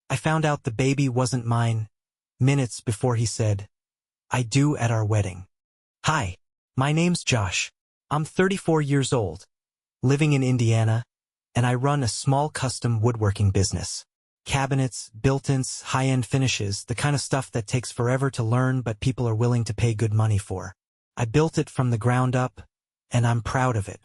I found out the baby wasn't mine minutes before he said, "I do" at our wedding. Hi, my name's Josh. I'm 34 years old, living in Indiana, and I run a small custom woodworking business. Cabinets, built-ins, high-end finishes, the kind of stuff that takes forever to learn but people are willing to pay good money for. I built it from the ground up, and I'm proud of it.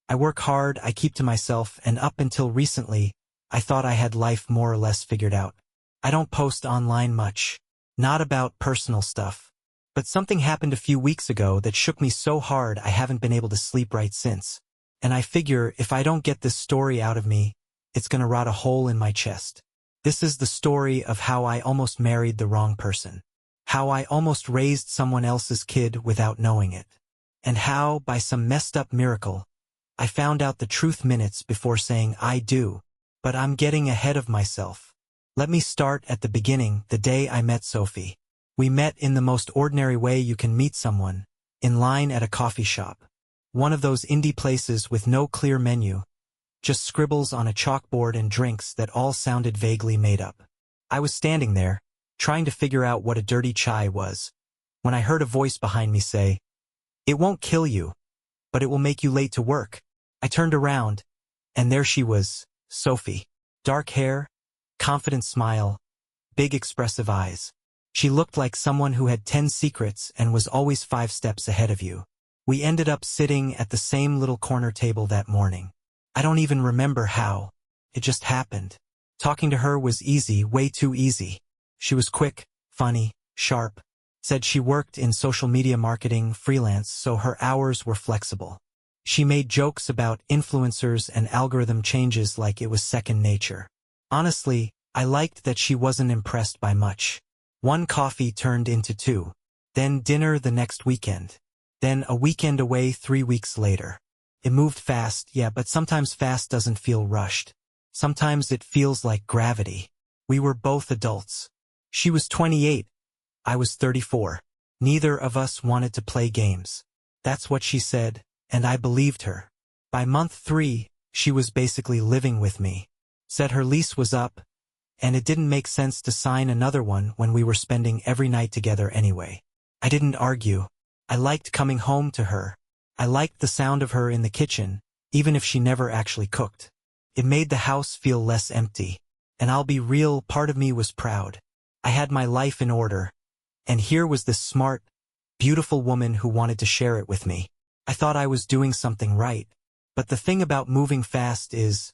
I work hard, I keep to myself, and up until recently, I thought I had life more or less figured out. I don't post online much, not about personal stuff. But something happened a few weeks ago that shook me so hard I haven't been able to sleep right since. And I figure if I don't get this story out of me, it's gonna rot a hole in my chest. This is the story of how I almost married the wrong person. How I almost raised someone else's kid without knowing it. And how, by some messed up miracle, I found out the truth minutes before saying I do. But I'm getting ahead of myself. Let me start at the beginning, the day I met Sophie. We met in the most ordinary way you can meet someone, in line at a coffee shop. One of those indie places with no clear menu, just scribbles on a chalkboard and drinks that all sounded vaguely made up. I was standing there, trying to figure out what a dirty chai was, when I heard a voice behind me say, "It won't kill you, but it will make you late to work." I turned around, and there she was, Sophie. Dark hair, confident smile, big expressive eyes. She looked like someone who had 10 secrets and was always 5 steps ahead of you. We ended up sitting at the same little corner table that morning. I don't even remember how. It just happened. Talking to her was easy, way too easy. She was quick, funny, sharp. Said she worked in social media marketing, freelance, so her hours were flexible. She made jokes about influencers and algorithm changes like it was second nature. Honestly, I liked that she wasn't impressed by much. One coffee turned into 2. Then dinner the next weekend. Then a weekend away 3 weeks later. It moved fast, yeah, but sometimes fast doesn't feel rushed. Sometimes it feels like gravity. We were both adults. She was 28. I was 34. Neither of us wanted to play games. That's what she said, and I believed her. By month 3, she was basically living with me. Said her lease was up, and it didn't make sense to sign another one when we were spending every night together anyway. I didn't argue. I liked coming home to her. I liked the sound of her in the kitchen, even if she never actually cooked. It made the house feel less empty. And I'll be real, part of me was proud. I had my life in order. And here was this smart, beautiful woman who wanted to share it with me. I thought I was doing something right. But the thing about moving fast is,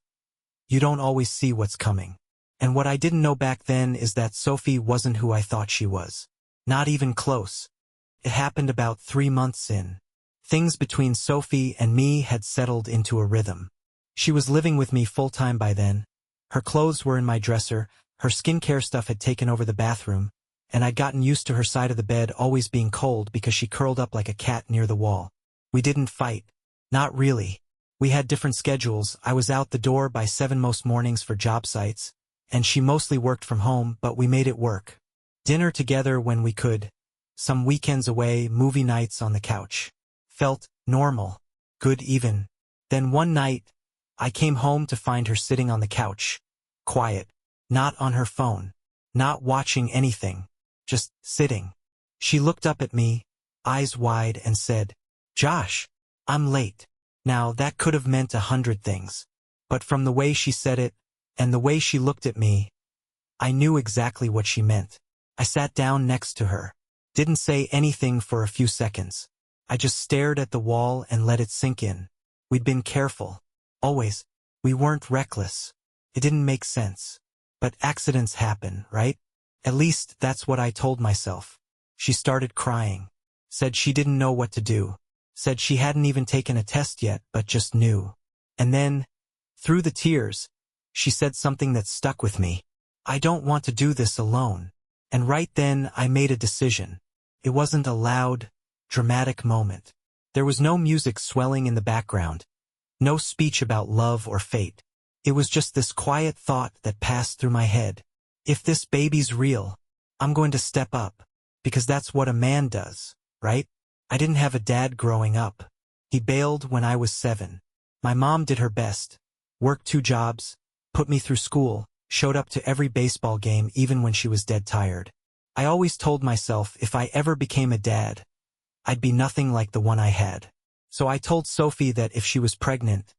you don't always see what's coming. And what I didn't know back then is that Sophie wasn't who I thought she was. Not even close. It happened about 3 months in. Things between Sophie and me had settled into a rhythm. She was living with me full-time by then. Her clothes were in my dresser, her skincare stuff had taken over the bathroom, and I'd gotten used to her side of the bed always being cold because she curled up like a cat near the wall. We didn't fight. Not really. We had different schedules. I was out the door by 7 most mornings for job sites, and she mostly worked from home, but we made it work. Dinner together when we could. Some weekends away, movie nights on the couch. Felt normal. Good even. Then one night, I came home to find her sitting on the couch. Quiet. Not on her phone. Not watching anything. Just sitting. She looked up at me, eyes wide, and said, "Josh, I'm late." Now that could have meant 100 things. But from the way she said it, and the way she looked at me, I knew exactly what she meant. I sat down next to her. Didn't say anything for a few seconds. I just stared at the wall and let it sink in. We'd been careful. Always. We weren't reckless. It didn't make sense. But accidents happen, right? At least that's what I told myself. She started crying. Said she didn't know what to do. Said she hadn't even taken a test yet, but just knew. And then, through the tears, she said something that stuck with me. "I don't want to do this alone." And right then I made a decision. It wasn't a loud, dramatic moment. There was no music swelling in the background. No speech about love or fate. It was just this quiet thought that passed through my head. If this baby's real, I'm going to step up. Because that's what a man does, right? I didn't have a dad growing up. He bailed when I was 7. My mom did her best. Worked 2 jobs, put me through school, showed up to every baseball game even when she was dead tired. I always told myself if I ever became a dad, I'd be nothing like the one I had. So I told Sophie that if she was pregnant,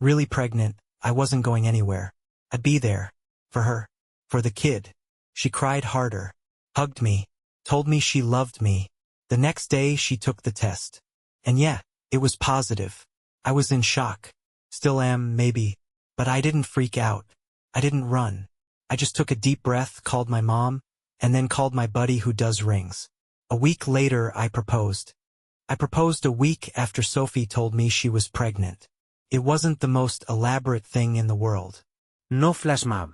really pregnant, I wasn't going anywhere. I'd be there. For her. For the kid. She cried harder. Hugged me. Told me she loved me. The next day she took the test. And yeah, it was positive. I was in shock. Still am, maybe. But I didn't freak out. I didn't run. I just took a deep breath, called my mom, and then called my buddy who does rings. A week later I proposed. I proposed a week after Sophie told me she was pregnant. It wasn't the most elaborate thing in the world. No flash mob.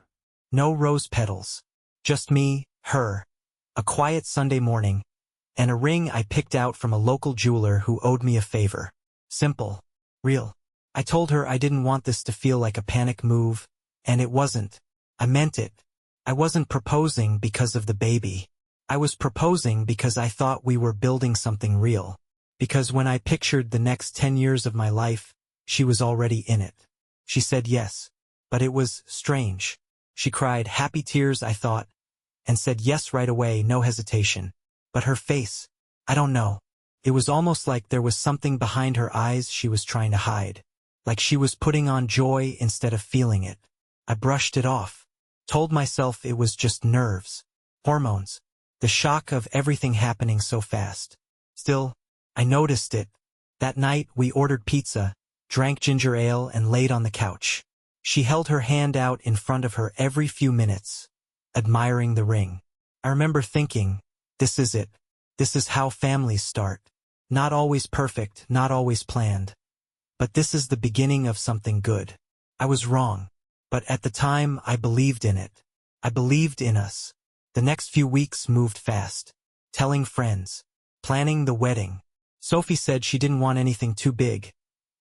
No rose petals. Just me, her, a quiet Sunday morning, and a ring I picked out from a local jeweler who owed me a favor. Simple. Real. I told her I didn't want this to feel like a panic move, and it wasn't. I meant it. I wasn't proposing because of the baby. I was proposing because I thought we were building something real. Because when I pictured the next 10 years of my life, she was already in it. She said yes. But it was strange. She cried happy tears, I thought, and said yes right away, no hesitation. But her face, I don't know. It was almost like there was something behind her eyes she was trying to hide. Like she was putting on joy instead of feeling it. I brushed it off. Told myself it was just nerves. Hormones. The shock of everything happening so fast. Still, I noticed it. That night we ordered pizza, drank ginger ale and laid on the couch. She held her hand out in front of her every few minutes, admiring the ring. I remember thinking, this is it. This is how families start. Not always perfect, not always planned. But this is the beginning of something good. I was wrong. But at the time, I believed in it. I believed in us. The next few weeks moved fast. Telling friends. Planning the wedding. Sophie said she didn't want anything too big.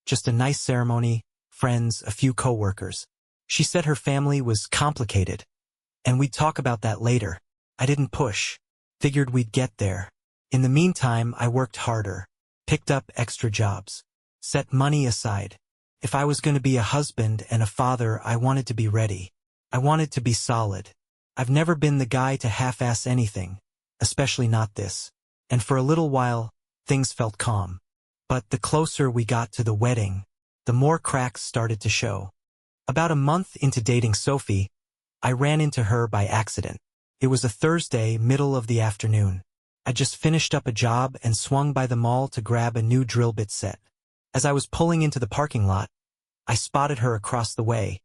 Just a nice ceremony, friends, a few co-workers. She said her family was complicated. And we'd talk about that later. I didn't push. Figured we'd get there. In the meantime, I worked harder. Picked up extra jobs. Set money aside. If I was going to be a husband and a father, I wanted to be ready. I wanted to be solid. I've never been the guy to half-ass anything. Especially not this. And for a little while, things felt calm. But the closer we got to the wedding, the more cracks started to show. About a month into dating Sophie, I ran into her by accident. It was a Thursday, middle of the afternoon. I just finished up a job and swung by the mall to grab a new drill bit set. As I was pulling into the parking lot, I spotted her across the way,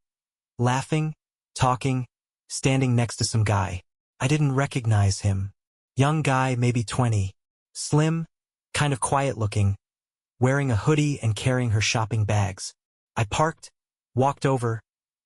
laughing, talking, standing next to some guy. I didn't recognize him. Young guy, maybe 20. Slim, kind of quiet-looking, wearing a hoodie and carrying her shopping bags. I parked, walked over,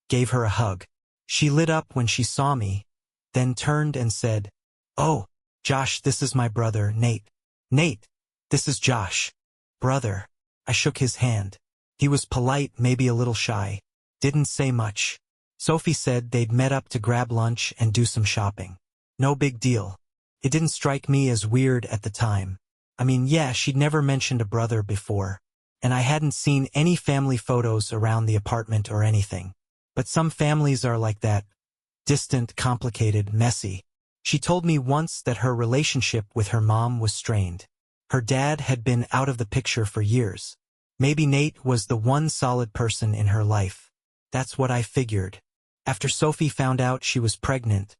gave her a hug. She lit up when she saw me, then turned and said, "Oh, Josh, this is my brother, Nate." "Nate, this is Josh." "Brother." I shook his hand. He was polite, maybe a little shy. Didn't say much. Sophie said they'd met up to grab lunch and do some shopping. No big deal. It didn't strike me as weird at the time. I mean, yeah, she'd never mentioned a brother before, and I hadn't seen any family photos around the apartment or anything. But some families are like that. Distant, complicated, messy. She told me once that her relationship with her mom was strained. Her dad had been out of the picture for years. Maybe Nate was the one solid person in her life. That's what I figured. After Sophie found out she was pregnant,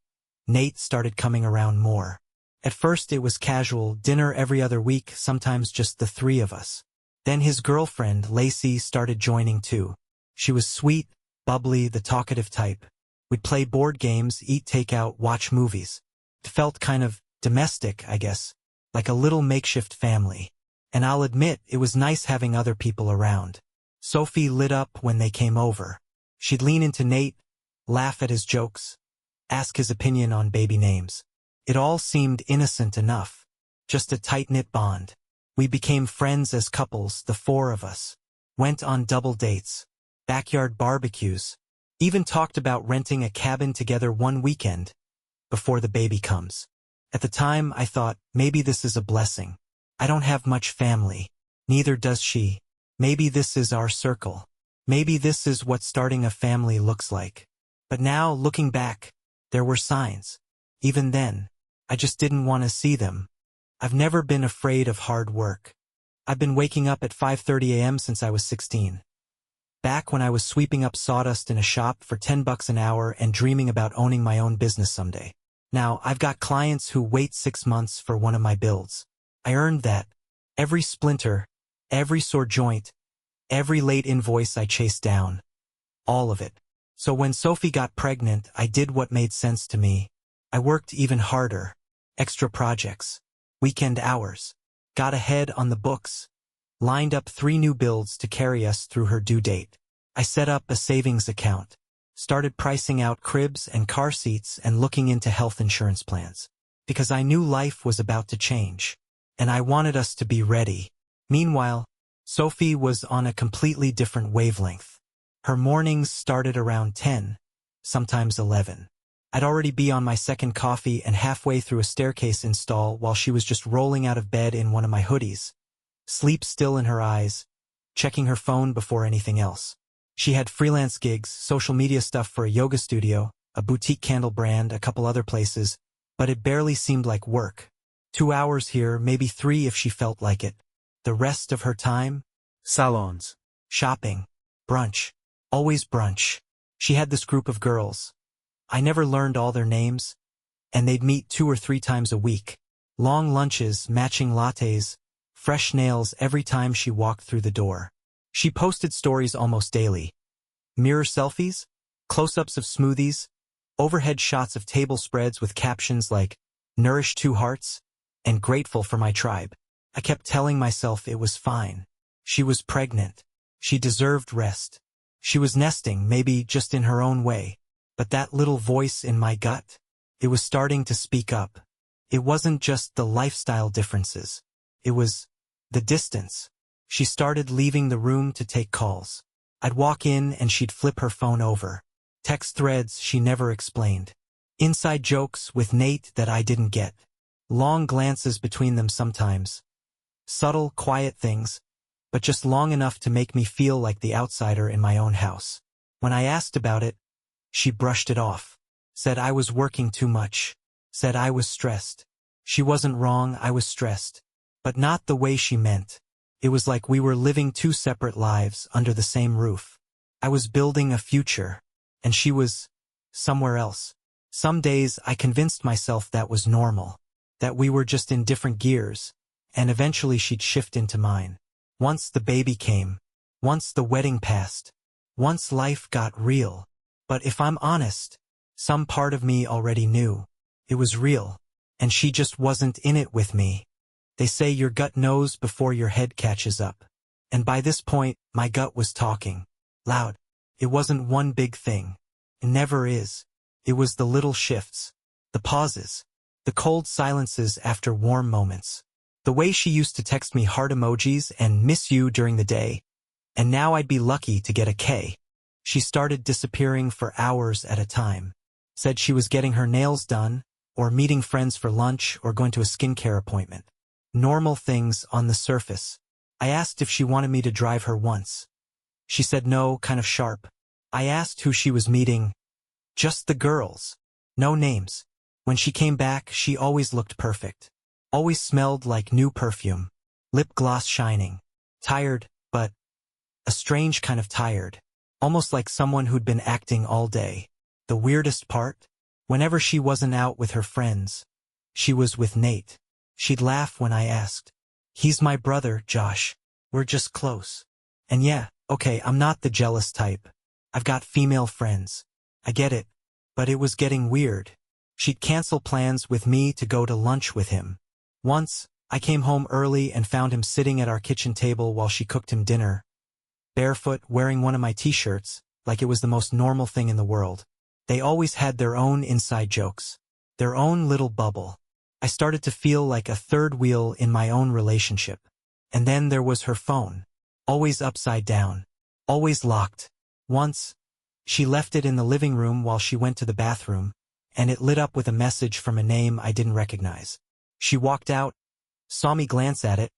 Nate started coming around more. At first it was casual, dinner every other week, sometimes just the three of us. Then his girlfriend, Lacey, started joining too. She was sweet, bubbly, the talkative type. We'd play board games, eat takeout, watch movies. It felt kind of domestic, I guess, like a little makeshift family. And I'll admit, it was nice having other people around. Sophie lit up when they came over. She'd lean into Nate, laugh at his jokes, ask his opinion on baby names. It all seemed innocent enough. Just a tight-knit bond. We became friends as couples, the four of us. Went on double dates, backyard barbecues, even talked about renting a cabin together one weekend before the baby comes. At the time, I thought, maybe this is a blessing. I don't have much family. Neither does she. Maybe this is our circle. Maybe this is what starting a family looks like. But now, looking back, there were signs. Even then, I just didn't want to see them. I've never been afraid of hard work. I've been waking up at 5:30 a.m. since I was 16. Back when I was sweeping up sawdust in a shop for $10 an hour and dreaming about owning my own business someday. Now, I've got clients who wait 6 months for one of my builds. I earned that. Every splinter, every sore joint, every late invoice I chased down. All of it. So when Sophie got pregnant, I did what made sense to me. I worked even harder. Extra projects. Weekend hours. Got ahead on the books. Lined up 3 new builds to carry us through her due date. I set up a savings account. Started pricing out cribs and car seats and looking into health insurance plans. Because I knew life was about to change. And I wanted us to be ready. Meanwhile, Sophie was on a completely different wavelength. Her mornings started around 10, sometimes 11. I'd already be on my second coffee and halfway through a staircase install while she was just rolling out of bed in one of my hoodies. Sleep still in her eyes, checking her phone before anything else. She had freelance gigs, social media stuff for a yoga studio, a boutique candle brand, a couple other places, but it barely seemed like work. 2 hours here, maybe 3 if she felt like it. The rest of her time? Salons. Shopping. Brunch. Always brunch. She had this group of girls. I never learned all their names, and they'd meet 2 or 3 times a week. Long lunches, matching lattes, fresh nails every time she walked through the door. She posted stories almost daily. Mirror selfies, close-ups of smoothies, overhead shots of table spreads with captions like, "Nourish 2 hearts," and "Grateful for my tribe." I kept telling myself it was fine. She was pregnant. She deserved rest. She was nesting, maybe just in her own way. But that little voice in my gut, it was starting to speak up. It wasn't just the lifestyle differences. It was the distance. She started leaving the room to take calls. I'd walk in and she'd flip her phone over. Text threads she never explained. Inside jokes with Nate that I didn't get. Long glances between them sometimes. Subtle, quiet things, but just long enough to make me feel like the outsider in my own house. When I asked about it, she brushed it off. Said I was working too much. Said I was stressed. She wasn't wrong, I was stressed. But not the way she meant. It was like we were living 2 separate lives under the same roof. I was building a future, and she was somewhere else. Some days I convinced myself that was normal, that we were just in different gears, and eventually she'd shift into mine. Once the baby came, once the wedding passed, once life got real. But if I'm honest, some part of me already knew. It was real, and she just wasn't in it with me. They say your gut knows before your head catches up. And by this point, my gut was talking. Loud. It wasn't one big thing. It never is. It was the little shifts. The pauses. The cold silences after warm moments. The way she used to text me heart emojis and "miss you" during the day. And now I'd be lucky to get a K. She started disappearing for hours at a time. Said she was getting her nails done, or meeting friends for lunch, or going to a skincare appointment. Normal things on the surface. I asked if she wanted me to drive her once. She said no, kind of sharp. I asked who she was meeting. Just the girls. No names. When she came back, she always looked perfect. Always smelled like new perfume. Lip gloss shining. Tired, but a strange kind of tired. Almost like someone who'd been acting all day. The weirdest part? Whenever she wasn't out with her friends, she was with Nate. She'd laugh when I asked. He's my brother, Josh. We're just close. And yeah, okay, I'm not the jealous type. I've got female friends. I get it. But it was getting weird. She'd cancel plans with me to go to lunch with him. Once, I came home early and found him sitting at our kitchen table while she cooked him dinner. Barefoot, wearing one of my t-shirts, like it was the most normal thing in the world. They always had their own inside jokes. Their own little bubble. I started to feel like a third wheel in my own relationship. And then there was her phone. Always upside down. Always locked. Once, she left it in the living room while she went to the bathroom, and it lit up with a message from a name I didn't recognize. She walked out, saw me glance at it,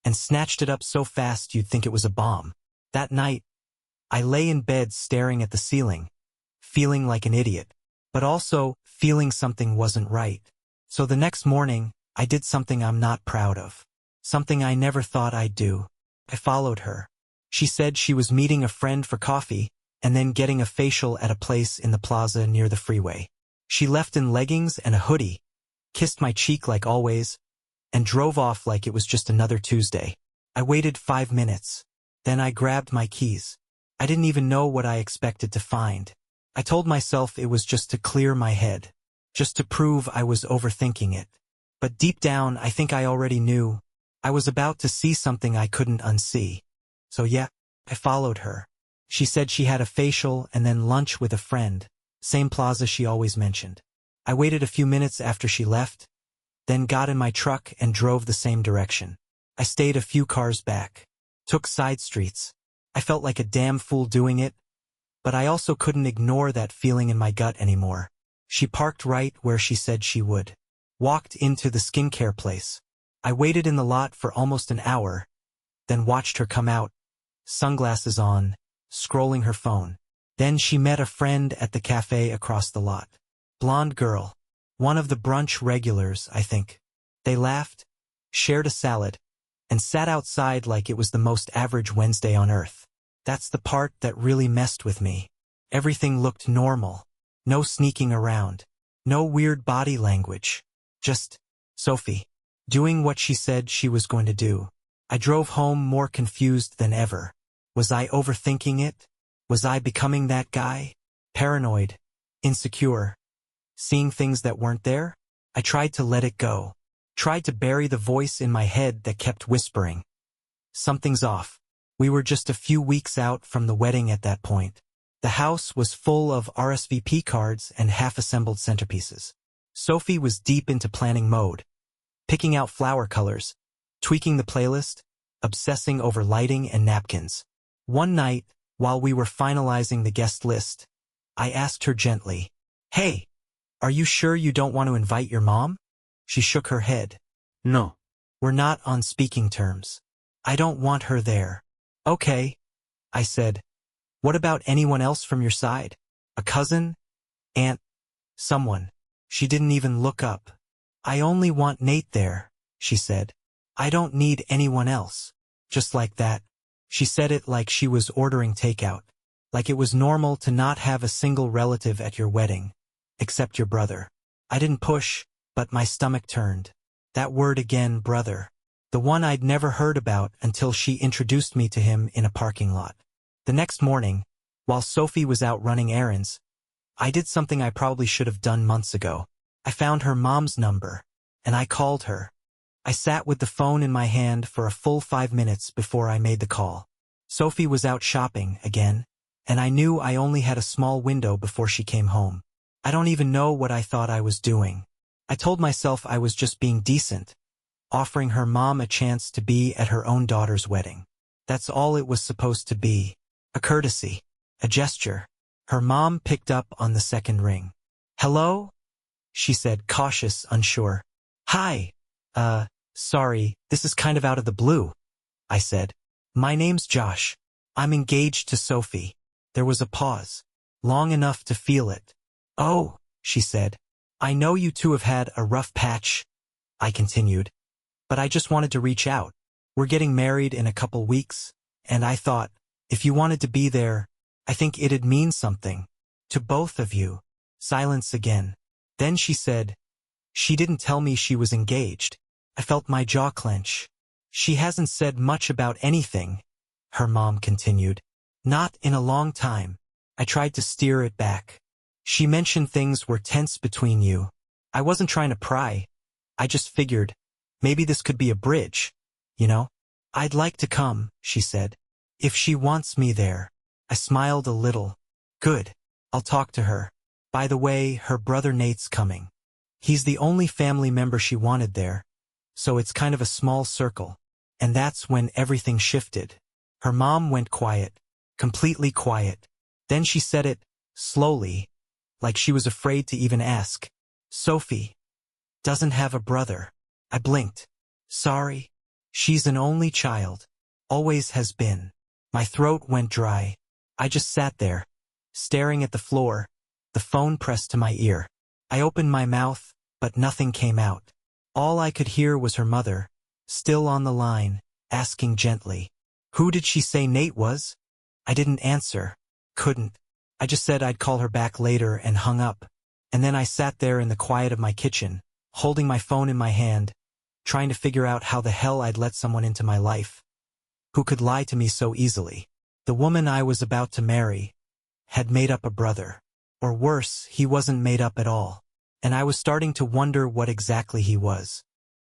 and snatched it up so fast you'd think it was a bomb. That night, I lay in bed staring at the ceiling, feeling like an idiot, but also feeling something wasn't right. So the next morning, I did something I'm not proud of. Something I never thought I'd do. I followed her. She said she was meeting a friend for coffee and then getting a facial at a place in the plaza near the freeway. She left in leggings and a hoodie, kissed my cheek like always, and drove off like it was just another Tuesday. I waited 5 minutes. Then I grabbed my keys. I didn't even know what I expected to find. I told myself it was just to clear my head, just to prove I was overthinking it. But deep down, I think I already knew. I was about to see something I couldn't unsee. So yeah, I followed her. She said she had a facial and then lunch with a friend, same plaza she always mentioned. I waited a few minutes after she left, then got in my truck and drove the same direction. I stayed a few cars back, took side streets. I felt like a damn fool doing it, but I also couldn't ignore that feeling in my gut anymore. She parked right where she said she would. Walked into the skincare place. I waited in the lot for almost an hour, then watched her come out, sunglasses on, scrolling her phone. Then she met a friend at the cafe across the lot. Blonde girl. One of the brunch regulars, I think. They laughed, shared a salad, and sat outside like it was the most average Wednesday on earth. That's the part that really messed with me. Everything looked normal. No sneaking around. No weird body language. Just Sophie, doing what she said she was going to do. I drove home more confused than ever. Was I overthinking it? Was I becoming that guy? Paranoid, insecure, seeing things that weren't there? I tried to let it go. Tried to bury the voice in my head that kept whispering. Something's off. We were just a few weeks out from the wedding at that point. The house was full of RSVP cards and half-assembled centerpieces. Sophie was deep into planning mode, picking out flower colors, tweaking the playlist, obsessing over lighting and napkins. One night, while we were finalizing the guest list, I asked her gently, "Hey, are you sure you don't want to invite your mom?" She shook her head. "No. We're not on speaking terms. I don't want her there." "Okay," I said. "What about anyone else from your side? A cousin? Aunt? Someone?" She didn't even look up. "I only want Nate there," she said. "I don't need anyone else." Just like that. She said it like she was ordering takeout. Like it was normal to not have a single relative at your wedding, except your brother. I didn't push, but my stomach turned. That word again, brother. The one I'd never heard about until she introduced me to him in a parking lot. The next morning, while Sophie was out running errands, I did something I probably should have done months ago. I found her mom's number, and I called her. I sat with the phone in my hand for a full 5 minutes before I made the call. Sophie was out shopping again, and I knew I only had a small window before she came home. I don't even know what I thought I was doing. I told myself I was just being decent, offering her mom a chance to be at her own daughter's wedding. That's all it was supposed to be. A courtesy. A gesture. Her mom picked up on the second ring. "Hello?" she said, cautious, unsure. "Hi. Sorry, this is kind of out of the blue," I said. "My name's Josh. I'm engaged to Sophie." There was a pause. Long enough to feel it. "Oh," she said. "I know you two have had a rough patch," I continued. "But I just wanted to reach out. We're getting married in a couple weeks, and I thought, if you wanted to be there, I think it'd mean something. To both of you." Silence again. Then she said, "She didn't tell me she was engaged." I felt my jaw clench. "She hasn't said much about anything," her mom continued. "Not in a long time." I tried to steer it back. "She mentioned things were tense between you." I wasn't trying to pry. I just figured, maybe this could be a bridge, you know? "I'd like to come," she said. "If she wants me there." I smiled a little. "Good. I'll talk to her. By the way, her brother Nate's coming. He's the only family member she wanted there, so it's kind of a small circle." And that's when everything shifted. Her mom went quiet, completely quiet. Then she said it, slowly, like she was afraid to even ask. "Sophie doesn't have a brother." I blinked. "Sorry. She's an only child. Always has been." My throat went dry. I just sat there, staring at the floor, the phone pressed to my ear. I opened my mouth, but nothing came out. All I could hear was her mother, still on the line, asking gently, "Who did she say Nate was?" I didn't answer. Couldn't. I just said I'd call her back later and hung up. And then I sat there in the quiet of my kitchen, holding my phone in my hand, trying to figure out how the hell I'd let someone into my life who could lie to me so easily. The woman I was about to marry had made up a brother. Or worse, he wasn't made up at all. And I was starting to wonder what exactly he was.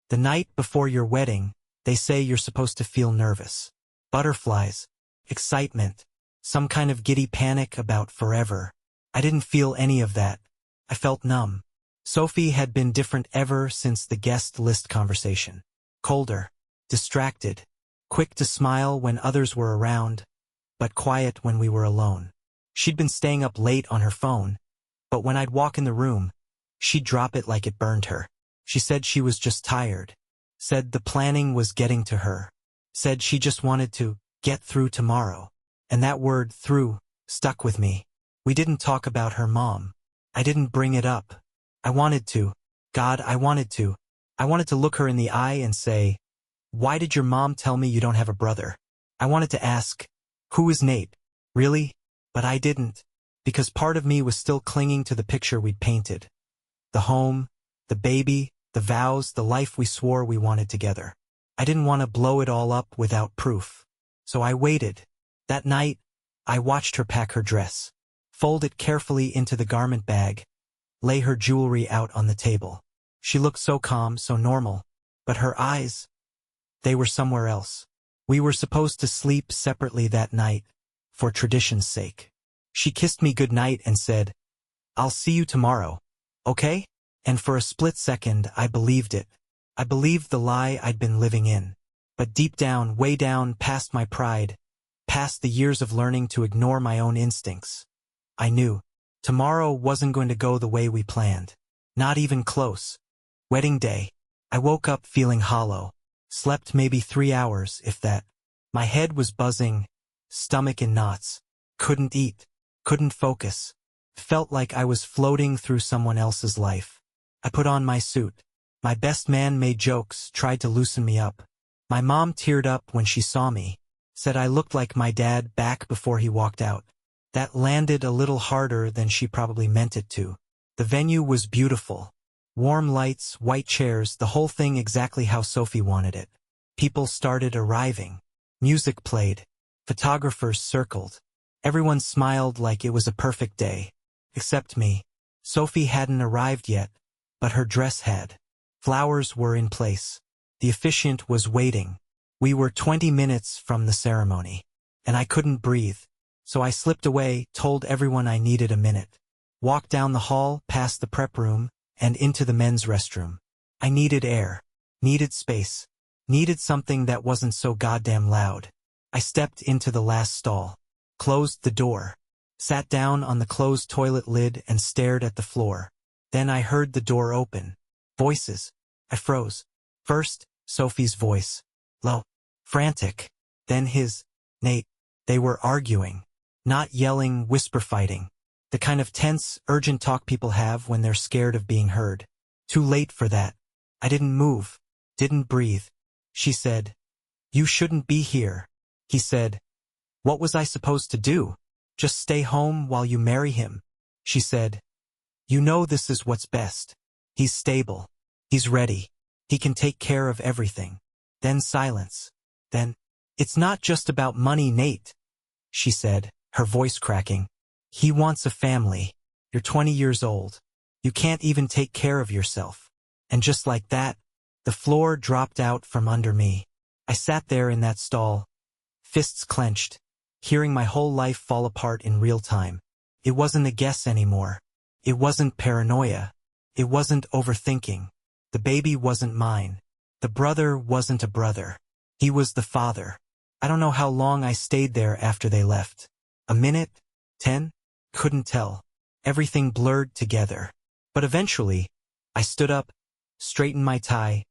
The night before your wedding, they say you're supposed to feel nervous. Butterflies, excitement, some kind of giddy panic about forever. I didn't feel any of that. I felt numb. Sophie had been different ever since the guest list conversation. Colder, distracted, quick to smile when others were around, but quiet when we were alone. She'd been staying up late on her phone, but when I'd walk in the room, she'd drop it like it burned her. She said she was just tired. Said the planning was getting to her. Said she just wanted to get through tomorrow. And that word, through, stuck with me. We didn't talk about her mom. I didn't bring it up. I wanted to. God, I wanted to. I wanted to look her in the eye and say, "Why did your mom tell me you don't have a brother?" I wanted to ask, "Who is Nate?" Really? But I didn't. Because part of me was still clinging to the picture we'd painted. The home, the baby, the vows, the life we swore we wanted together. I didn't want to blow it all up without proof. So I waited. That night, I watched her pack her dress, fold it carefully into the garment bag, lay her jewelry out on the table. She looked so calm, so normal, but her eyes, they were somewhere else. We were supposed to sleep separately that night, for tradition's sake. She kissed me goodnight and said, "I'll see you tomorrow, okay?" And for a split second, I believed it. I believed the lie I'd been living in. But deep down, way down, past my pride, past the years of learning to ignore my own instincts, I knew tomorrow wasn't going to go the way we planned. Not even close. Wedding day. I woke up feeling hollow. Slept maybe 3 hours, if that. My head was buzzing, stomach in knots. Couldn't eat. Couldn't focus. Felt like I was floating through someone else's life. I put on my suit. My best man made jokes, tried to loosen me up. My mom teared up when she saw me. Said I looked like my dad back before he walked out. That landed a little harder than she probably meant it to. The venue was beautiful. Warm lights, white chairs, the whole thing exactly how Sophie wanted it. People started arriving. Music played. Photographers circled. Everyone smiled like it was a perfect day. Except me. Sophie hadn't arrived yet, but her dress had. Flowers were in place. The officiant was waiting. We were 20 minutes from the ceremony. And I couldn't breathe. So I slipped away, told everyone I needed a minute. Walked down the hall, past the prep room, and into the men's restroom. I needed air. Needed space. Needed something that wasn't so goddamn loud. I stepped into the last stall. Closed the door. Sat down on the closed toilet lid and stared at the floor. Then I heard the door open. Voices. I froze. First, Sophie's voice. Low. Frantic. Then his. Nate. They were arguing. Not yelling, whisper fighting. The kind of tense, urgent talk people have when they're scared of being heard. Too late for that. I didn't move. Didn't breathe. She said, "You shouldn't be here." He said, "What was I supposed to do? Just stay home while you marry him?" She said, "You know this is what's best. He's stable. He's ready. He can take care of everything." Then silence. Then, "It's not just about money, Nate," she said, her voice cracking. "He wants a family. You're 20 years old. You can't even take care of yourself." And just like that, the floor dropped out from under me. I sat there in that stall, fists clenched, hearing my whole life fall apart in real time. It wasn't a guess anymore. It wasn't paranoia. It wasn't overthinking. The baby wasn't mine. The brother wasn't a brother. He was the father. I don't know how long I stayed there after they left. A minute? 10? Couldn't tell. Everything blurred together. But eventually, I stood up, straightened my tie,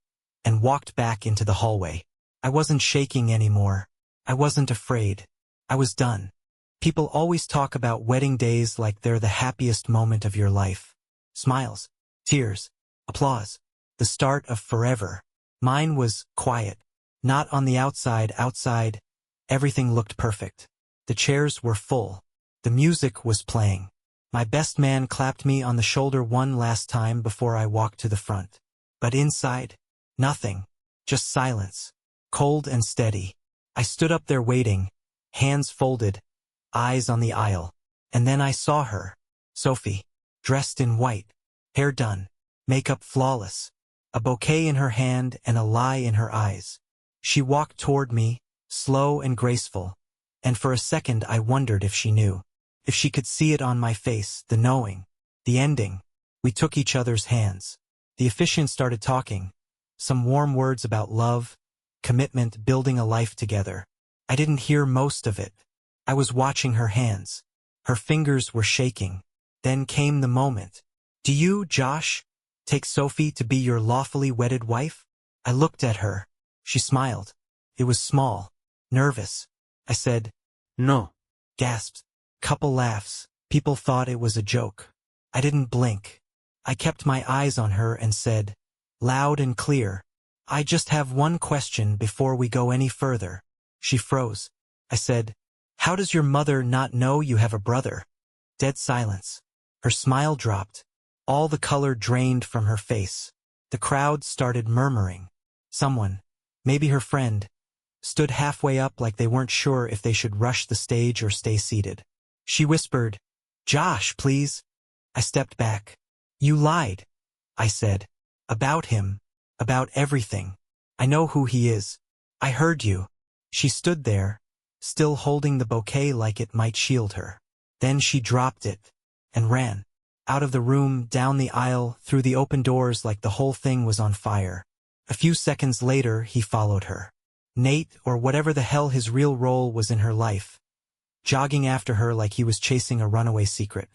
and walked back into the hallway. I wasn't shaking anymore. I wasn't afraid. I was done. People always talk about wedding days like they're the happiest moment of your life. Smiles, tears, applause, the start of forever. Mine was quiet. Not on the outside. Outside, everything looked perfect. The chairs were full. The music was playing. My best man clapped me on the shoulder one last time before I walked to the front. But inside, nothing. Just silence. Cold and steady. I stood up there waiting, hands folded, eyes on the aisle. And then I saw her. Sophie. Dressed in white. Hair done. Makeup flawless. A bouquet in her hand and a lie in her eyes. She walked toward me, slow and graceful. And for a second I wondered if she knew. If she could see it on my face, the knowing. The ending. We took each other's hands. The officiant started talking. Some warm words about love, commitment, building a life together. I didn't hear most of it. I was watching her hands. Her fingers were shaking. Then came the moment. Do you, Josh, take Sophie to be your lawfully wedded wife? I looked at her. She smiled. It was small, nervous. I said, No. Gasped. Couple laughs. People thought it was a joke. I didn't blink. I kept my eyes on her and said, loud and clear, I just have one question before we go any further. She froze. I said, how does your mother not know you have a brother? Dead silence. Her smile dropped. All the color drained from her face. The crowd started murmuring. Someone, maybe her friend, stood halfway up like they weren't sure if they should rush the stage or stay seated. She whispered, Josh, please. I stepped back. You lied, I said. About him. About everything. I know who he is. I heard you. She stood there, still holding the bouquet like it might shield her. Then she dropped it and ran. Out of the room, down the aisle, through the open doors like the whole thing was on fire. A few seconds later, he followed her. Nate, or whatever the hell his real role was in her life, jogging after her like he was chasing a runaway secret.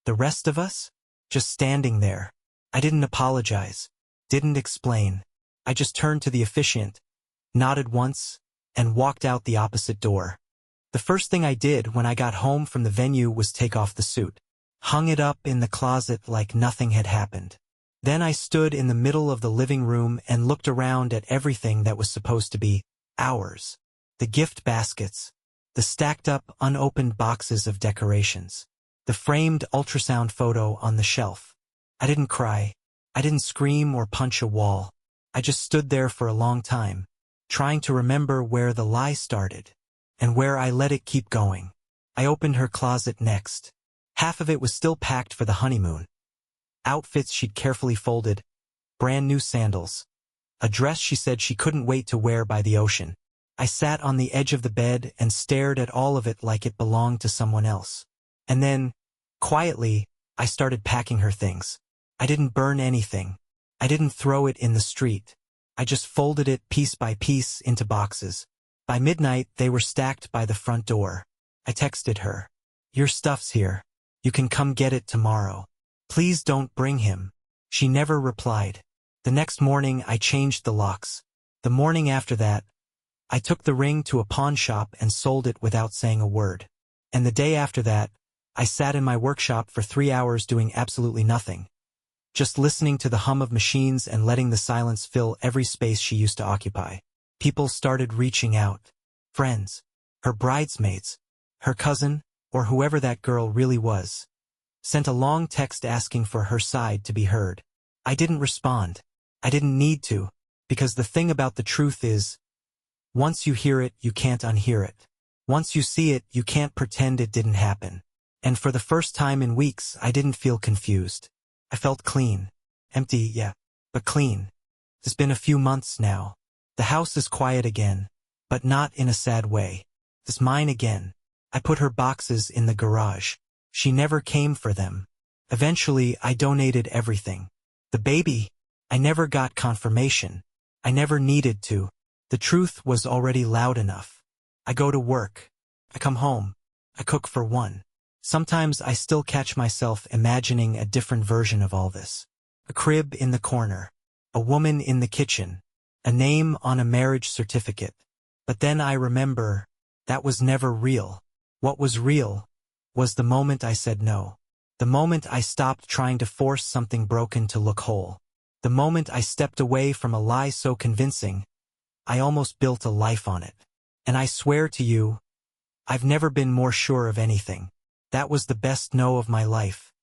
The rest of us? Just standing there. I didn't apologize. Didn't explain. I just turned to the officiant, nodded once, and walked out the opposite door. The first thing I did when I got home from the venue was take off the suit. Hung it up in the closet like nothing had happened. Then I stood in the middle of the living room and looked around at everything that was supposed to be ours. The gift baskets, the stacked up, unopened boxes of decorations, the framed ultrasound photo on the shelf. I didn't cry. I didn't scream or punch a wall. I just stood there for a long time, trying to remember where the lie started and where I let it keep going. I opened her closet next. Half of it was still packed for the honeymoon. Outfits she'd carefully folded, brand new sandals, a dress she said she couldn't wait to wear by the ocean. I sat on the edge of the bed and stared at all of it like it belonged to someone else. And then, quietly, I started packing her things. I didn't burn anything. I didn't throw it in the street. I just folded it piece by piece into boxes. By midnight, they were stacked by the front door. I texted her, your stuff's here. You can come get it tomorrow. Please don't bring him. She never replied. The next morning, I changed the locks. The morning after that, I took the ring to a pawn shop and sold it without saying a word. And the day after that, I sat in my workshop for 3 hours doing absolutely nothing. Just listening to the hum of machines and letting the silence fill every space she used to occupy. People started reaching out. Friends, her bridesmaids, her cousin, or whoever that girl really was, sent a long text asking for her side to be heard. I didn't respond. I didn't need to, because the thing about the truth is, once you hear it, you can't unhear it. Once you see it, you can't pretend it didn't happen. And for the first time in weeks, I didn't feel confused. I felt clean. Empty, yeah, but clean. It's been a few months now. The house is quiet again, but not in a sad way. It's mine again. I put her boxes in the garage. She never came for them. Eventually, I donated everything. The baby, I never got confirmation. I never needed to. The truth was already loud enough. I go to work. I come home. I cook for one. Sometimes I still catch myself imagining a different version of all this. A crib in the corner. A woman in the kitchen. A name on a marriage certificate. But then I remember, that was never real. What was real was the moment I said no. The moment I stopped trying to force something broken to look whole. The moment I stepped away from a lie so convincing, I almost built a life on it. And I swear to you, I've never been more sure of anything. That was the best no of my life.